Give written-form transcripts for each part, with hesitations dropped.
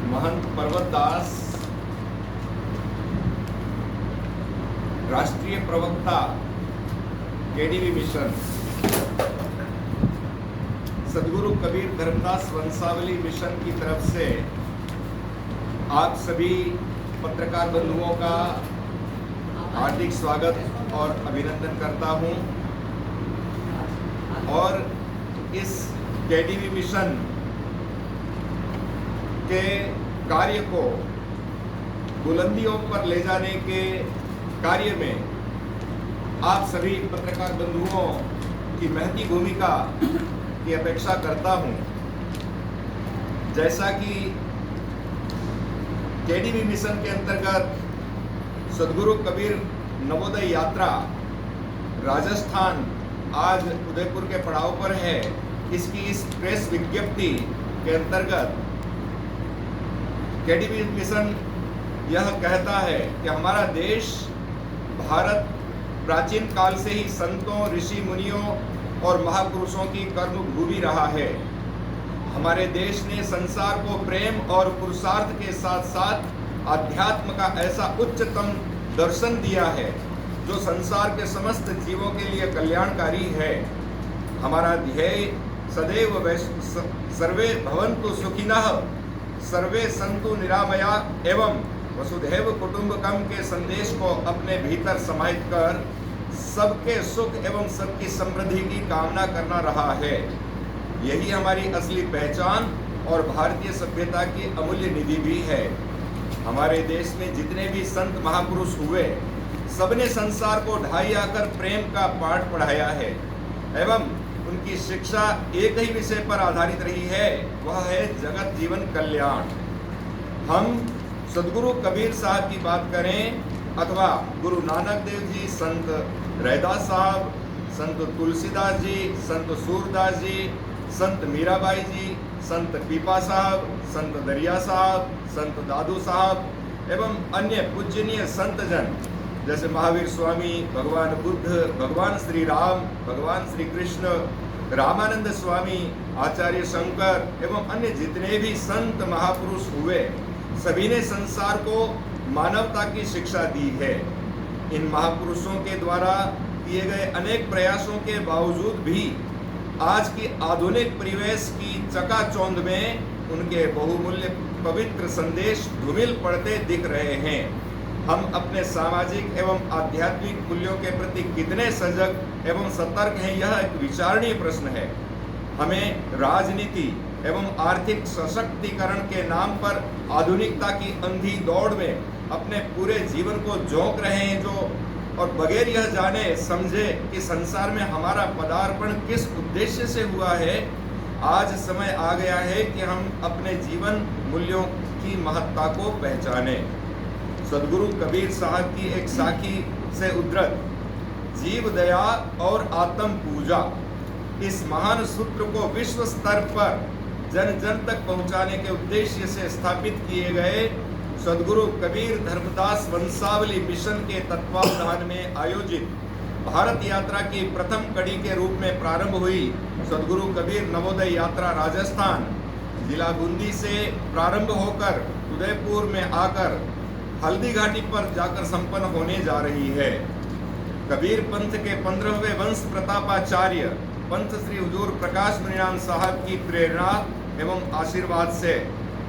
महंत पर्वतदास राष्ट्रीय प्रवक्ता KDV mission, सदगुरु कबीर धर्मदास वंशावली मिशन की तरफ से आप सभी पत्रकार बंधुओं का हार्दिक स्वागत और अभिनंदन करता हूं। और इस केडीवी मिशन के कार्य को बुलंदियों पर ले जाने के कार्य में आप सभी पत्रकार बंधुओं की महती भूमिका की अपेक्षा करता हूं। जैसा कि केडीवी मिशन के अंतर्गत सदगुरु कबीर नवोदय यात्रा राजस्थान आज उदयपुर के पड़ाव पर है, इसकी इस प्रेस विज्ञप्ति के अंतर्गत केडीवी मिशन यह कहता है कि हमारा देश भारत प्राचीन काल से ही संतों, ऋषि मुनियों और महापुरुषों की कर्म भूमि रहा है। हमारे देश ने संसार को प्रेम और पुरुषार्थ के साथ साथ अध्यात्म का ऐसा उच्चतम दर्शन दिया है जो संसार के समस्त जीवों के लिए कल्याणकारी है। हमारा ध्येय सदैव सर्वे भवन्तु सुखिनः, सर्वे सन्तु निरामया एवं वसुधैव कुटुम्बकम के संदेश को अपने भीतर समाहित कर सबके सुख एवं सबकी समृद्धि की कामना करना रहा है। यही हमारी असली पहचान और भारतीय सभ्यता की अमूल्य निधि भी है। हमारे देश में जितने भी संत महापुरुष हुए, सबने संसार को ढाई आकर प्रेम का पाठ पढ़ाया है एवं उनकी शिक्षा एक ही विषय पर आधारित रही है, वह है जगत जीवन कल्याण। हम सदगुरु कबीर साहब की बात करें अथवा गुरु नानक देव जी, संत रैदास साहब, संत तुलसीदास जी, संत सूरदास जी, संत मीराबाई जी, संत पीपा साहब, संत दरिया साहब, संत दादू साहब एवं अन्य पूजनीय संत जन जैसे महावीर स्वामी, भगवान बुद्ध, भगवान श्री राम, भगवान श्री कृष्ण, रामानंद स्वामी, आचार्य शंकर एवं अन्य जितने भी संत महापुरुष हुए, सभी ने संसार को मानवता की शिक्षा दी है। इन महापुरुषों के द्वारा किए गए अनेक प्रयासों के बावजूद भी आज की आधुनिक परिवेश की चकाचौंध में उनके बहुमूल्य पवित्र संदेश धूमिल पड़ते दिख रहे हैं। हम अपने सामाजिक एवं आध्यात्मिक मूल्यों के प्रति कितने सजग एवं सतर्क हैं, यह एक विचारणीय प्रश्न है। हमें राजनीति एवं आर्थिक सशक्तिकरण के नाम पर आधुनिकता की अंधी दौड़ में अपने पूरे जीवन को झोंक रहे हैं जो और बगैर यह जाने समझे कि संसार में हमारा पदार्पण किस उद्देश्य से हुआ है। आज समय आ गया है कि हम अपने जीवन मूल्यों की महत्ता को पहचाने। सदगुरु कबीर साहब की एक साखी से उद्धृत जीव दया और आत्म पूजा, इस महान सूत्र को विश्व स्तर पर जन जन तक पहुंचाने के उद्देश्य से स्थापित किए गए सदगुरु कबीर धर्मदास वंशावली मिशन के तत्वावधान में आयोजित भारत यात्रा की प्रथम कड़ी के रूप में प्रारंभ हुई सदगुरु कबीर नवोदय यात्रा राजस्थान जिला बूंदी से प्रारंभ होकर उदयपुर में आकर हल्दी घाटी पर जाकर संपन्न होने जा रही है। कबीर पंथ के 15वें वंश प्रतापाचार्य पंथ श्री हुजूर प्रकाश मुनीराम साहब की प्रेरणा एवं आशीर्वाद से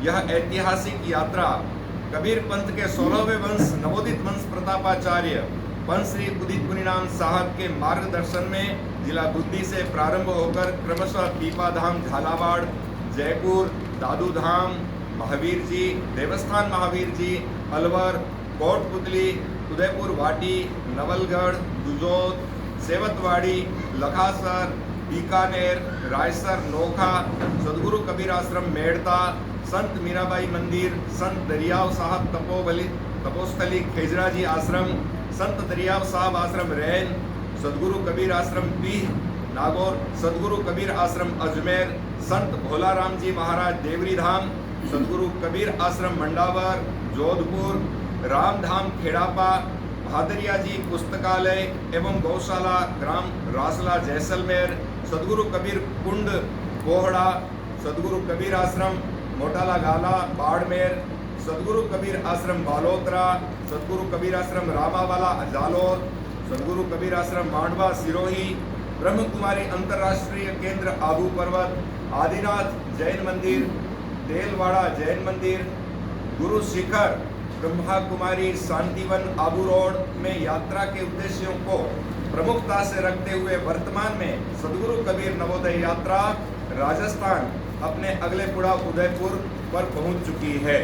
यह ऐतिहासिक यात्रा कबीर पंथ के 16वें वंश नवोदित वंश प्रतापाचार्य पंथ श्री उदित मुनीराम साहब के मार्गदर्शन में जिला बुद्धि से प्रारंभ होकर क्रमशः पीपा धाम, झालावाड़, जयपुर, दादू धाम, महावीर जी, देवस्थान महावीर जी, अलवर, कोटपुतली, उदयपुर वाटी, नवलगढ़, दुजोत, सेवतवाड़ी, लखासर, बीकानेर, रायसर, नोखा, सदगुरु कबीर आश्रम मेड़ता, संत मीराबाई मंदिर, संत दरियाव साहब तपोस्थली खेजरा जी आश्रम, संत दरियाव साहब आश्रम रैन, सदगुरु कबीर आश्रम पीह नागौर, सदगुरु कबीर आश्रम अजमेर, संत भोलाराम जी महाराज देवरी धाम, सदगुरु कबीर आश्रम मंडावर, जोधपुर, रामधाम खेड़ापा, भादरिया जी पुस्तकालय एवं गौशाला ग्राम रासला जैसलमेर, सदगुरु कबीर कुंड कोहड़ा, सदगुरु कबीर आश्रम मोटाला गाला, बाड़मेर, सदगुरु कबीर आश्रम बालोतरा, सदगुरु कबीर आश्रम रामावाला जालोर, सदगुरु कबीर आश्रम मांडवा सिरोही, ब्रह्म कुमारी अंतर्राष्ट्रीय केंद्र आबू पर्वत, आदिनाथ जैन मंदिर, देलवाड़ा जैन मंदिर, गुरु शिखर, ब्रह्मा कुमारी शांतिवन आबू रोड में यात्रा के उद्देश्यों को प्रमुखता से रखते हुए वर्तमान में सदगुरु कबीर नवोदय यात्रा राजस्थान अपने अगले पुड़ा उदयपुर पर पहुंच चुकी है।